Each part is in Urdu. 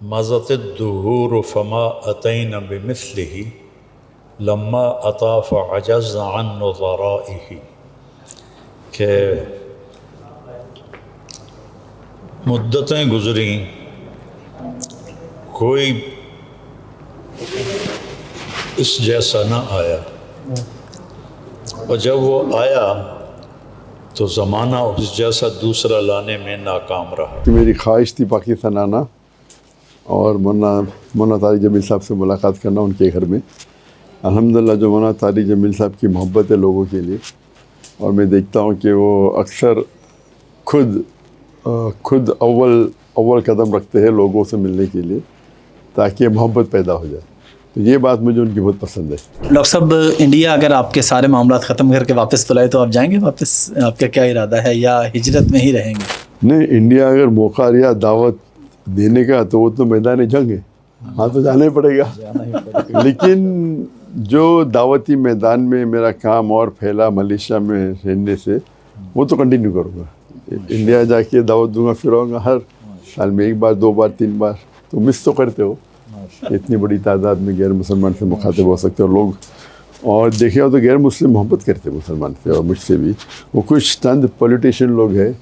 مضت الدہور فما اتین بمثلہ لما اطا فعجز عن نظرائہ، کہ مدتیں گزریں کوئی اس جیسا نہ آیا، اور جب وہ آیا تو زمانہ اس جیسا دوسرا لانے میں ناکام رہا۔ میری خواہش تھی پاکستان آنا اور مولانا طارق جمیل صاحب سے ملاقات کرنا ان کے گھر میں۔ الحمدللہ جو مولانا طارق جمیل صاحب کی محبت ہے لوگوں کے لیے، اور میں دیکھتا ہوں کہ وہ اکثر خود اول قدم رکھتے ہیں لوگوں سے ملنے کے لیے تاکہ محبت پیدا ہو جائے، تو یہ بات مجھے ان کی بہت پسند ہے۔ ڈاکٹر صاحب، انڈیا اگر آپ کے سارے معاملات ختم کر کے واپس بلائے تو آپ جائیں گے واپس؟ آپ کا کیا ارادہ ہے، یا ہجرت میں ہی رہیں گے؟ نہیں، انڈیا اگر موقع لیا دعوت دینے کا تو وہ تو میدان جنگ ہے، وہاں تو جانا ہی پڑے گا، لیکن جو دعوتی میدان میں میرا کام اور پھیلا ملیشیا میں رہنے سے وہ تو کنٹینیو کروں گا۔ انڈیا جا کے دعوت دوں گا، پھر آؤں گا ہر سال میں 1 بار 2 بار 3 بار، تو مس تو کرتے ہو اتنی بڑی تعداد میں غیر مسلمان سے مخاطب ہو سکتے ہو لوگ، اور دیکھے ہو تو غیر مسلم محبت کرتے مسلمان سے، اور مجھ سے بھی۔ وہ کچھ چند پولیٹیشین لوگ ہیں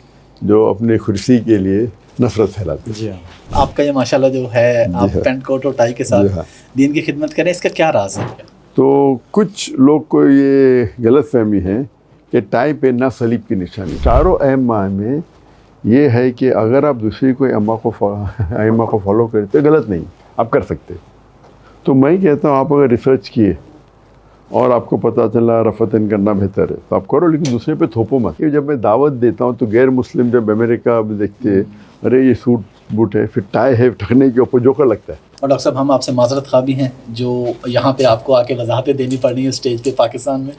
جو اپنے کرسی کے لیے نفرت پھیلاتے ہیں۔ جی ہاں، آپ کا یہ ماشاءاللہ جو ہے، آپ پینٹ کوٹ اور ٹائی کے ساتھ دین کی خدمت کریں، اس کا کیا راز ہے؟ تو کچھ لوگ کو یہ غلط فہمی ہے کہ ٹائی پہننا صلیب کی نشانی۔ چاروں اہم ماہ میں یہ ہے کہ اگر آپ دوسری کوئی ائمہ کو فالو کرتے غلط نہیں، آپ کر سکتے، تو میں کہتا ہوں آپ اگر ریسرچ کیے اور آپ کو پتہ چلا رفتن کرنا بہتر ہے تو آپ کرو، لیکن دوسرے پہ تھوپو مت۔ جب میں دعوت دیتا ہوں تو غیر مسلم جب امریکہ دیکھتے ہیں، ارے یہ سوٹ بوٹ ہے، پھر ٹائی ہے، ٹھکنے کے اوپر جوکر لگتا ہے۔ اور ڈاکٹر صاحب، ہم آپ سے معذرت خواہ بھی ہیں جو یہاں پہ آپ کو آ کے وضاحتیں دینی پڑنی ہے اسٹیج پہ پاکستان میں۔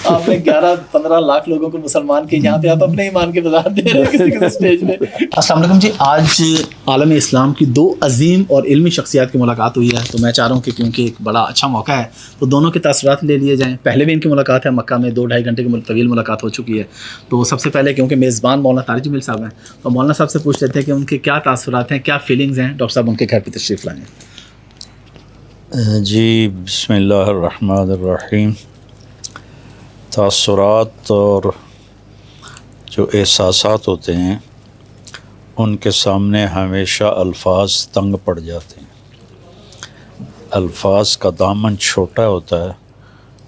آپ نے 11-15 لاکھ لوگوں کو مسلمان کے، یہاں پہ آپ اپنے ایمان کی وضاحت دے رہے ہیں کسی اسٹیج پہ۔ السلام علیکم جی، آج عالم اسلام کی 2 عظیم اور علمی شخصیات کی ملاقات ہوئی ہے، تو میں چاہ رہا ہوں کہ کیونکہ ایک بڑا اچھا موقع ہے تو دونوں کے تاثرات لے لیے جائیں۔ پہلے بھی ان کی ملاقات ہے مکہ میں، 2-2.5 گھنٹے کی طویل ملاقات ہو چکی ہے، تو سب سے پہلے کیونکہ میزبان مولانا طارق جمیل صاحب ہیں تو مولانا صاحب سے پوچھ لیتے ہیں کہ ان کے کیا تاثرات ہیں، کیا فیلنگز ہیں ڈاکٹر صاحب ان کے گھر پہ تشریف لائیں۔ جی، بسم اللہ الرحمن الرحیم۔ تاثرات اور جو احساسات ہوتے ہیں ان کے سامنے ہمیشہ الفاظ تنگ پڑ جاتے ہیں، الفاظ کا دامن چھوٹا ہوتا ہے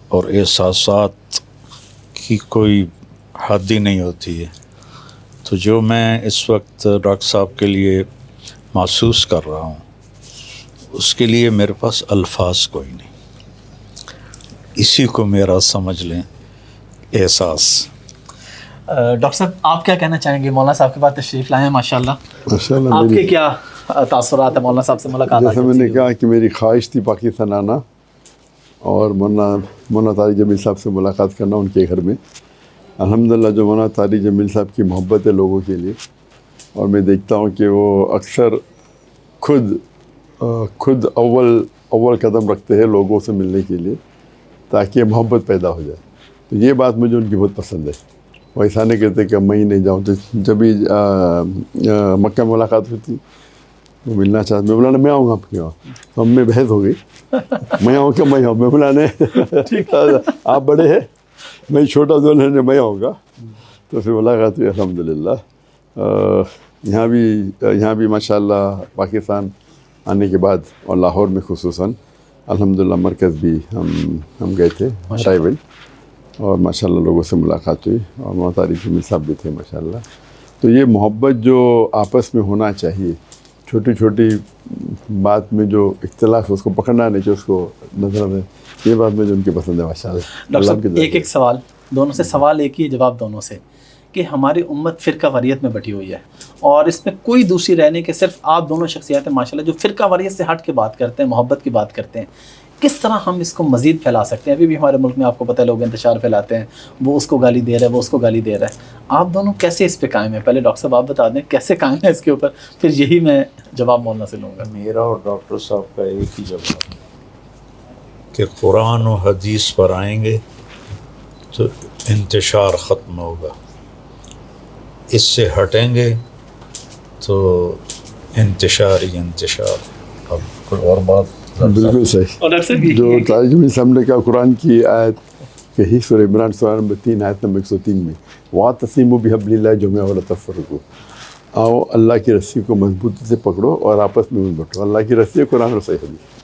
اور احساسات کی کوئی حد ہی نہیں ہوتی ہے۔ تو جو میں اس وقت ڈاکٹر صاحب کے لیے محسوس کر رہا ہوں اس کے لیے میرے پاس الفاظ کوئی نہیں، اسی کو میرا سمجھ لیں احساس۔ ڈاکٹر صاحب، آپ کیا کہنا چاہیں گے؟ مولانا صاحب کے پاس تشریف لائے ہیں ماشاءاللہ، آپ کے کیا تاثرات ہیں مولانا صاحب سے ملاقات؟ جیسے میں نے کہا کہ میری خواہش تھی پاکستان آنا اور مولانا طارق جمیل صاحب سے ملاقات کرنا ان کے گھر میں۔ الحمدللہ جو مولانا طارق جمیل صاحب کی محبت ہے لوگوں کے لیے، اور میں دیکھتا ہوں کہ وہ اکثر خود اول قدم رکھتے ہیں لوگوں سے ملنے کے لیے تاکہ محبت پیدا ہو جائے، تو یہ بات مجھے ان کی بہت پسند ہے۔ وہ ایسا نہیں کہتے کہ میں ہی نہیں جاؤں، تو جب بھی مکہ میں ملاقات ہوتی وہ ملنا چاہتے، میں بولا میں آؤں گا آپ کے وہاں، تو ہم میں بحث ہو گئی، میں آؤں کہ میں آؤں، میں بلانے آپ بڑے ہیں میں چھوٹا دونوں نے میں آؤں گا، تو پھر ملاقات ہوئی الحمدللہ۔ یہاں بھی ماشاءاللہ پاکستان آنے کے بعد اور لاہور میں خصوصاً الحمدللہ مرکز بھی ہم گئے تھے ٹرائبل، اور ماشاءاللہ لوگوں سے ملاقات ہوئی، اور مولانا طارق جمیل صاحب بھی تھے ماشاءاللہ۔ تو یہ محبت جو آپس میں ہونا چاہیے، چھوٹی چھوٹی بات میں جو اختلاف ہے اس کو پکڑنا نہیں چاہیے، اس کو نظر میں، یہ بات مجھے ان کی پسند ہے ماشاءاللہ۔ ڈاکٹر صاحب، ایک سوال دونوں سے، سوال ایک ہی جواب دونوں سے، کہ ہماری امت فرقہ واریت میں بٹی ہوئی ہے اور اس میں کوئی دوسری رہنے کے، صرف آپ دونوں شخصیات ہیں ماشاءاللہ جو فرقہ واریت سے ہٹ کے بات کرتے ہیں، محبت کی بات کرتے ہیں، کس طرح ہم اس کو مزید پھیلا سکتے ہیں؟ ابھی بھی ہمارے ملک میں آپ کو پتہ ہے لوگ انتشار پھیلاتے ہیں، وہ اس کو گالی دے رہا ہے، وہ اس کو گالی دے رہا ہے، آپ دونوں کیسے اس پہ قائم ہیں؟ پہلے ڈاکٹر صاحب آپ بتا دیں کیسے قائم ہیں اس کے اوپر، پھر یہی میں جواب مولانا سے لوں گا۔ میرا اور ڈاکٹر صاحب کا ایک ہی جواب کہ قرآن و حدیث پر آئیں گے تو انتشار ختم ہوگا، اس سے ہٹیں گے تو انتشار ہی انتشار۔ اب کوئی اور بات بالکل صحیح. اور ڈاکٹر صاحب یہ جو طارق جمیل صاحب نے کہا قرآن کی آیت کہی سورہ عمران سورہ نمبر 3 آیت نمبر 103 میں وَاعْتَصِمُوا بِحَبْلِ اللَّهِ جَمِيعًا وَلَا تَفَرَّقُوا. آؤ اللہ کی رسی کو مضبوطی سے پکڑو اور آپس میں مت بٹو. اللہ کی رسی قرآن اور صحیح حدیث.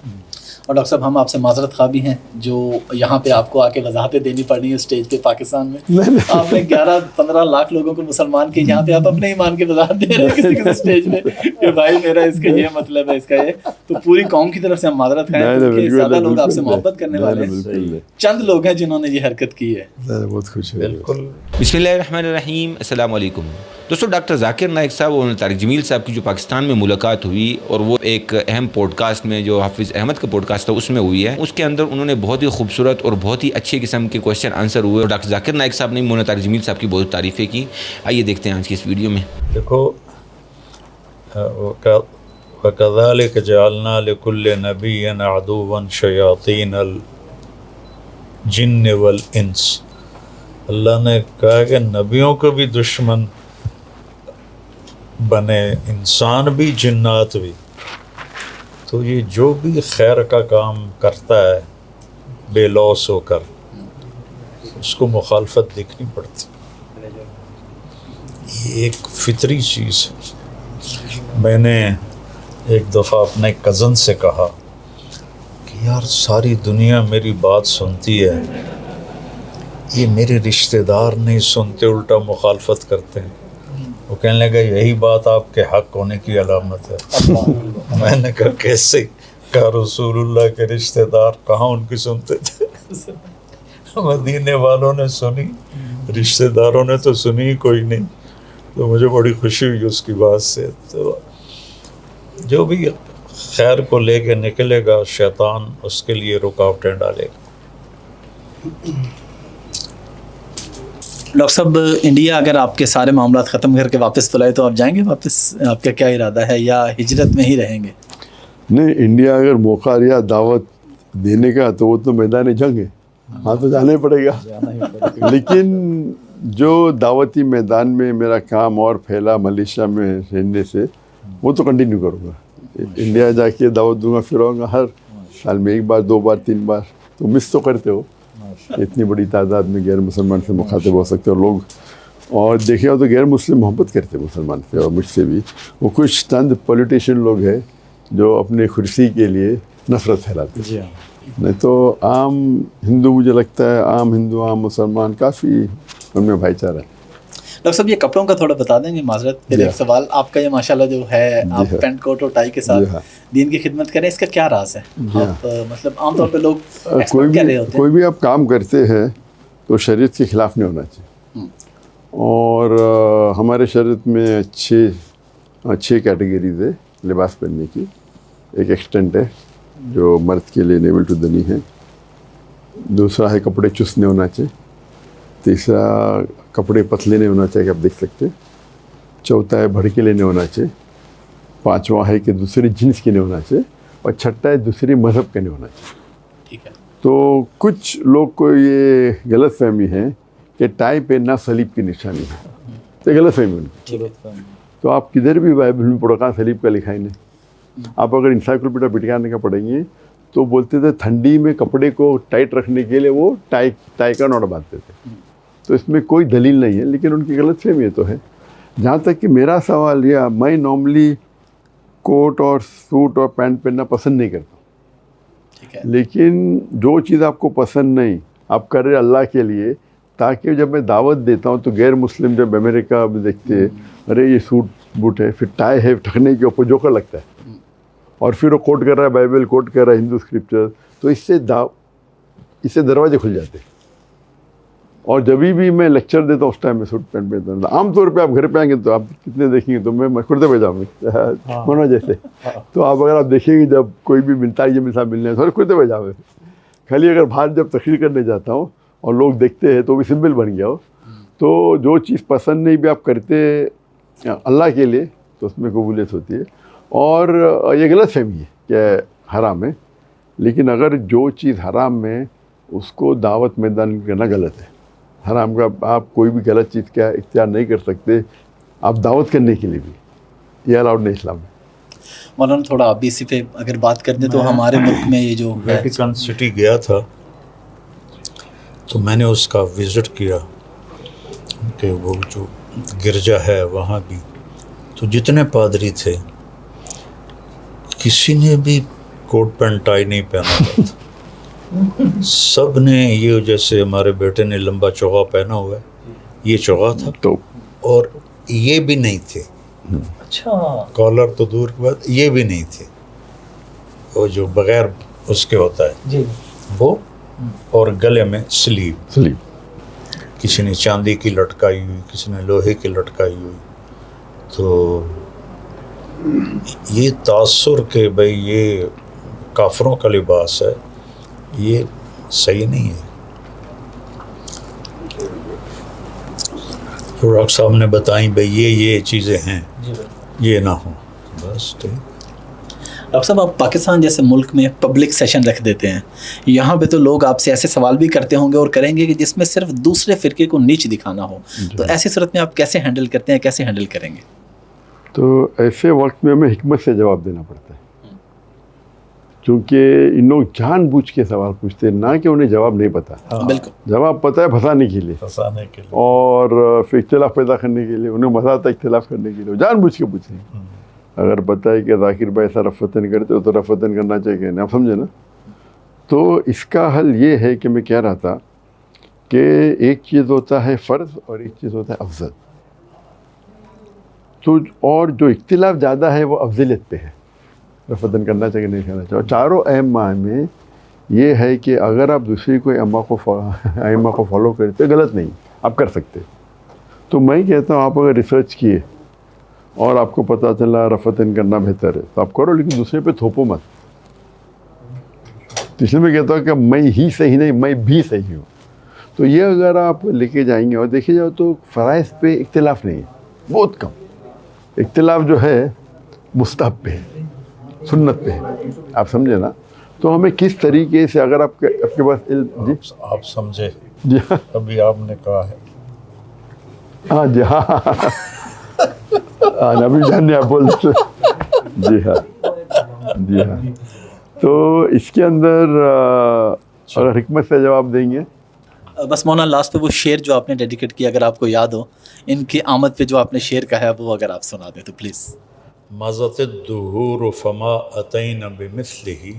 اور ڈاکٹر صاحب ہم آپ سے معذرت خواہ بھی ہیں جو یہاں پہ آپ کو آ کے وضاحتیں دینی پڑ رہی ہیں اسٹیج پہ پاکستان میں. آپ نے 11-15 لاکھ لوگوں کو مسلمان کے یہاں پہ آپ اپنے ایمان کی وضاحت دے رہے ہیں کسی کسی اسٹیج پہ کہ بھائی میرا اس کا یہ مطلب ہے اس کا یہ. تو پوری قوم کی طرف سے ہم معذرت خواہ ہیں کیونکہ زیادہ لوگ آپ سے محبت کرنے والے ہیں. چند لوگ ہیں جنہوں نے یہ حرکت کی ہے. بہت خوش ہے. بالکل. بسم اللہ الرحمن الرحیم. السلام علیکم دوستو. ڈاکٹر ذاکر نائک صاحب اور طارق جمیل صاحب کی جو پاکستان میں ملاقات ہوئی اور وہ ایک اہم پوڈ کاسٹ میں جو حافظ احمد کا پوڈ کاسٹ تھا اس میں ہوئی ہے, اس کے اندر انہوں نے بہت ہی خوبصورت اور بہت ہی اچھے قسم کے کوشچن آنسر ہوئے اور ڈاکٹر ذاکر نائک صاحب نے مولانا طارق جمیل صاحب کی بہت تعریفیں کی. آئیے دیکھتے ہیں آج کی اس ویڈیو میں. دیکھو وَكَذَلِكَ جَعَلْنَا لِكُلِّ نَبِيٍّ عَدُوًّا شَيَاطِينَ الْجِنِّ وَالْإِنسِ. اللہ نے کہا کہ نبیوں کو بھی دشمن بنے, انسان بھی جنات بھی. تو یہ جو بھی خیر کا کام کرتا ہے بے لوث ہو کر اس کو مخالفت دیکھنی پڑتی. یہ ایک فطری چیز ہے. میں نے ایک دفعہ اپنے کزن سے کہا کہ یار ساری دنیا میری بات سنتی ہے, یہ میرے رشتہ دار نہیں سنتے, الٹا مخالفت کرتے ہیں. وہ کہنے لگا یہی بات آپ کے حق ہونے کی علامت ہے. میں نے کہا کیسے؟ کہا رسول اللہ کے رشتہ دار کہاں ان کی سنتے تھے, مدینے والوں نے سنی, رشتہ داروں نے تو سنی ہی کوئی نہیں. تو مجھے بڑی خوشی ہوئی اس کی بات سے. تو جو بھی خیر کو لے کے نکلے گا شیطان اس کے لیے رکاوٹیں ڈالے گا. ڈاکٹر صاحب انڈیا اگر آپ کے سارے معاملات ختم کر کے واپس بلائے تو آپ جائیں گے واپس؟ آپ کا کیا ارادہ ہے یا ہجرت میں ہی رہیں گے؟ نہیں, انڈیا اگر موقع لیا دعوت دینے کا تو وہ تو میدان جنگ ہے, وہاں تو جانا ہی پڑے گا. لیکن جو دعوتی میدان میں میرا کام اور پھیلا ملیشیا میں رہنے سے وہ تو کنٹینیو کروں گا. انڈیا جا کے دعوت دوں گا, پھر آؤں گا ہر سال میں 1 بار 2 بار 3 بار. تو مس تو کرتے ہو, اتنی بڑی تعداد میں غیر مسلمان سے مخاطب ہو سکتے ہو لوگ. اور دیکھے ہو تو غیر مسلم محبت کرتے مسلمان سے اور مجھ سے بھی. وہ کچھ چند پولیٹیشین لوگ ہیں جو اپنے کرسی کے لیے نفرت پھیلاتے ہیں. نہیں تو عام ہندو, مجھے لگتا ہے عام ہندو عام مسلمان کافی ان میں بھائی چارہ ہے. ڈاکٹر صاحب یہ کپڑوں کا تھوڑا بتا دیں گے معذرت. پھر ایک سوال, آپ کا یہ ماشاءاللہ جو ہے آپ پینٹ کوٹ اور ٹائی کے ساتھ دین کی خدمت کریں, اس کا کیا راز ہے؟ آپ مطلب عام طور پہ لوگ ایکسپیکٹ کر رہے ہوتے ہیں کوئی بھی آپ کام کرتے ہیں تو شریعت کے خلاف نہیں ہونا چاہیے. اور ہمارے شریعت میں 6 کیٹیگریز ہے لباس پہننے کی. ایک ایکسٹینٹ ہے جو مرد کے لیے نیول ٹو دنی ہے. دوسرا ہے کپڑے چست نہیں ہونا چاہیے. تیسرا کپڑے پتلے نہیں ہونا چاہیے, آپ دیکھ سکتے. چوتھا ہے بھڑکیلے نہیں ہونا چاہیے. پانچواں ہے کہ دوسری جنس کے نہیں ہونا چاہیے. اور چھٹا ہے دوسری مذہب کا نہیں ہونا چاہیے. ٹھیک ہے. تو کچھ لوگ کو یہ غلط فہمی ہے کہ ٹائی پہننا صلیب کی نشانی ہے. تو غلط فہمی ان. تو آپ کدھر بھی بائبل میں پڑھو کہاں صلیب کا لکھا ہی نہیں. آپ اگر انسائکلوپیڈیا برٹانیہ کا پڑھیں گے تو بولتے تھے ٹھنڈی میں کپڑے کو ٹائٹ رکھنے کے لیے وہ ٹائی کا نوٹ باندھتے تھے. تو اس میں کوئی دلیل نہیں ہے, لیکن ان کی غلط فہمی تو ہے. جہاں تک کہ میرا سوال یہ, میں نارملی کوٹ اور سوٹ اور پینٹ پہننا پسند نہیں کرتا. لیکن جو چیز آپ کو پسند نہیں آپ کر رہے اللہ کے لیے, تاکہ جب میں دعوت دیتا ہوں تو غیر مسلم جب امریکہ میں دیکھتے ہیں ارے یہ سوٹ بوٹ ہے, پھر ٹائی ہے, ٹھکنے کے اوپر جوکر لگتا ہے, اور پھر وہ کوٹ کر رہا ہے بائبل, کوٹ کر رہا ہے ہندو اسکرپچر, تو اس سے دروازے کھل جاتے ہیں. اور جبھی بھی میں لیکچر دیتا ہوں اس ٹائم میں سوٹ پینٹ پہنتا ہوں. عام طور پہ آپ گھر پہ آئیں گے تو آپ کتنے دیکھیں گے تو میں کرتے پہ جاؤں گا ہونا جیسے. تو آپ اگر آپ دیکھیں گے جب کوئی بھی ملتا ہے یہ میرے ساتھ ملنے ہے تو کرتے پہ جاؤں گے. خالی اگر باہر جب تقریر کرنے جاتا ہوں اور لوگ دیکھتے ہیں تو بھی سمبل بن گیا ہو. تو جو چیز پسند نہیں بھی آپ کرتے اللہ کے لیے تو اس میں قبولیت ہوتی ہے. اور یہ غلط فہمی ہے کہ حرام ہے, لیکن اگر جو چیز حرام ہے اس کو دعوت میدان کرنا غلط ہے. حرام کا آپ کوئی بھی غلط چیز کا اختیار نہیں کر سکتے, آپ دعوت کرنے کے لیے بھی, یہ الاؤڈ نہیں اسلام میں. مولانا تھوڑا آپ بھی اسی پہ اگر بات کر دیں تو ہمارے ملک میں یہ جو ہے ویٹیکن سٹی گیا تھا تو میں نے اس کا وزٹ کیا کہ وہ جو گرجا ہے وہاں بھی، تو جتنے پادری تھے کسی نے بھی کوٹ پینٹ ٹائی نہیں پہنا ہوا تھا، سب نے یہ جیسے ہمارے بیٹے نے لمبا چوغا پہنا ہوا ہے، یہ چوغا تھا تو اور یہ بھی نہیں تھے، اچھا کالر تو دور کی بات، یہ بھی نہیں تھے، وہ جو بغیر اس کے ہوتا ہے جی وہ، اور گلے میں سلیب، کسی نے چاندی کی لٹکائی ہوئی، کسی نے لوہے کی لٹکائی ہوئی، تو یہ تاثر کہ بھئی یہ کافروں کا لباس ہے، یہ صحیح نہیں ہے۔ تو ڈاکٹر صاحب نے بتائیں بھئی یہ چیزیں ہیں، یہ نہ ہوں، بس ٹھیک۔ ڈاکٹر صاحب آپ پاکستان جیسے ملک میں پبلک سیشن رکھ دیتے ہیں، یہاں پہ تو لوگ آپ سے ایسے سوال بھی کرتے ہوں گے اور کریں گے کہ جس میں صرف دوسرے فرقے کو نیچ دکھانا ہو، تو ایسی صورت میں آپ کیسے ہینڈل کرتے ہیں، کیسے ہینڈل کریں گے؟ تو ایسے وقت میں ہمیں حکمت سے جواب دینا پڑتا ہے، کیونکہ ان لوگ جان بوجھ کے سوال پوچھتے ہیں، نہ کہ انہیں جواب نہیں پتا، بالکل جواب پتہ ہے پھنسانے کے لیے پھنسانے کے لیے، اور پھر اختلاف پیدا کرنے کے لیے، انہیں مزہ آتا ہے اختلاف کرنے کے لیے، جان بوجھ کے پوچھیں۔ اگر پتہ ہے کہ ذاکر بھائی ایسا رفتن کرتے ہو تو رفتن کرنا چاہیے نا، آپ سمجھے نا۔ تو اس کا حل یہ ہے کہ میں کہہ رہا تھا کہ ایک چیز ہوتا ہے فرض اور ایک چیز ہوتا ہے افضل، تو اور جو اختلاف زیادہ ہے وہ افضلیت پہ ہے، رفتن کرنا چاہیے نہیں کرنا چاہیے۔ اور چاروں ائمہ میں یہ ہے کہ اگر آپ دوسری کوئی ائمہ کو فالو کرتے غلط نہیں، آپ کر سکتے۔ تو میں کہتا ہوں آپ اگر ریسرچ کیے اور آپ کو پتہ چلا رفتن کرنا بہتر ہے تو آپ کرو، لیکن دوسرے پہ تھوپو مت۔ اس لیے میں کہتا ہوں کہ میں ہی صحیح نہیں، میں بھی صحیح ہوں۔ تو یہ اگر آپ لے کے جائیں گے اور دیکھے جاؤ تو فرائض پہ اختلاف نہیں ہے، بہت کم اختلاف جو ہے مستحب پہ ہے، سنت پہ ہے، آپ سمجھے نا۔ تو ہمیں کس طریقے سے، اگر آپ کے پاس علم، جی آپ سمجھے، جی ہاں ابھی آپ نے کہا ہے، ہاں جی ہاں ہاں ابھی جاننے آپ بول رہے، جی ہاں جی ہاں۔ تو اس کے اندر اگر حکمت سے جواب دیں گے، بس مولانا لاسٹ پہ وہ شعر جو آپ نے ڈیڈیکیٹ کیا اگر آپ کو یاد ہو، ان کی آمد پہ جو آپ نے شعر کہا ہے وہ اگر آپ سنا دیں تو پلیز۔ مضت الدہور فما اتین بمثلہ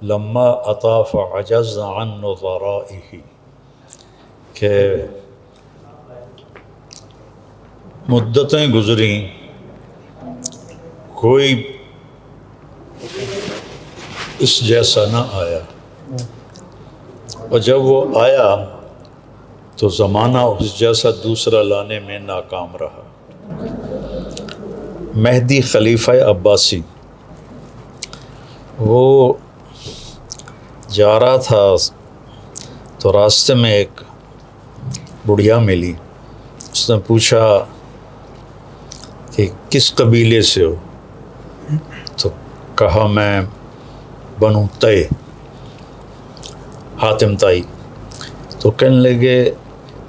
لما اطاف عجز عن نظرائہ، کہ مدتیں گزریں کوئی اس جیسا نہ آیا، اور جب وہ آیا تو زمانہ اس جیسا دوسرا لانے میں ناکام رہا۔ مہدی خلیفہ عباسی وہ جا رہا تھا تو راستے میں ایک بڑھیا ملی، اس نے پوچھا کہ کس قبیلے سے ہو؟ تو کہا میں بنو تے، حاتم تائی۔ تو کہنے لگے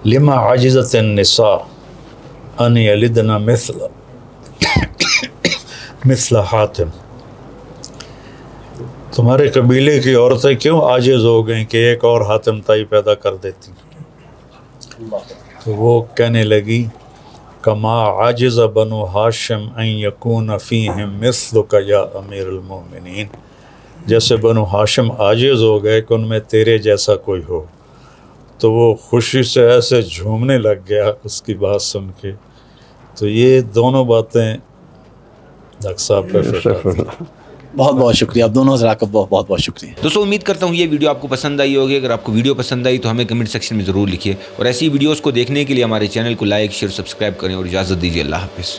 لما عجزت النساء ان یلدن مثل حاتم، تمہارے قبیلے کی عورتیں کیوں عاجز ہو گئیں کہ ایک اور حاتم تائی پیدا کر دیتی؟ تو وہ کہنے لگی کما عاجز بنو ہاشم ان یکون فیہم مثلک یا امیر المومنین، جیسے بنو ہاشم عاجز ہو گئے کہ ان میں تیرے جیسا کوئی ہو۔ تو وہ خوشی سے ایسے جھومنے لگ گیا اس کی بات سن کے۔ تو یہ دونوں باتیں ڈاکٹر صاحب پہ فٹ آتی ہیں۔ بہت بہت شکریہ، آپ دونوں حضرات کا بہت بہت شکریہ۔ دوستوں امید کرتا ہوں یہ ویڈیو آپ کو پسند آئی ہوگی۔ اگر آپ کو ویڈیو پسند آئی تو ہمیں کمنٹ سیکشن میں ضرور لکھیے، اور ایسی ویڈیوز کو دیکھنے کے لیے ہمارے چینل کو لائک، شیئر، سبسکرائب کریں، اور اجازت دیجیے۔ اللہ حافظ۔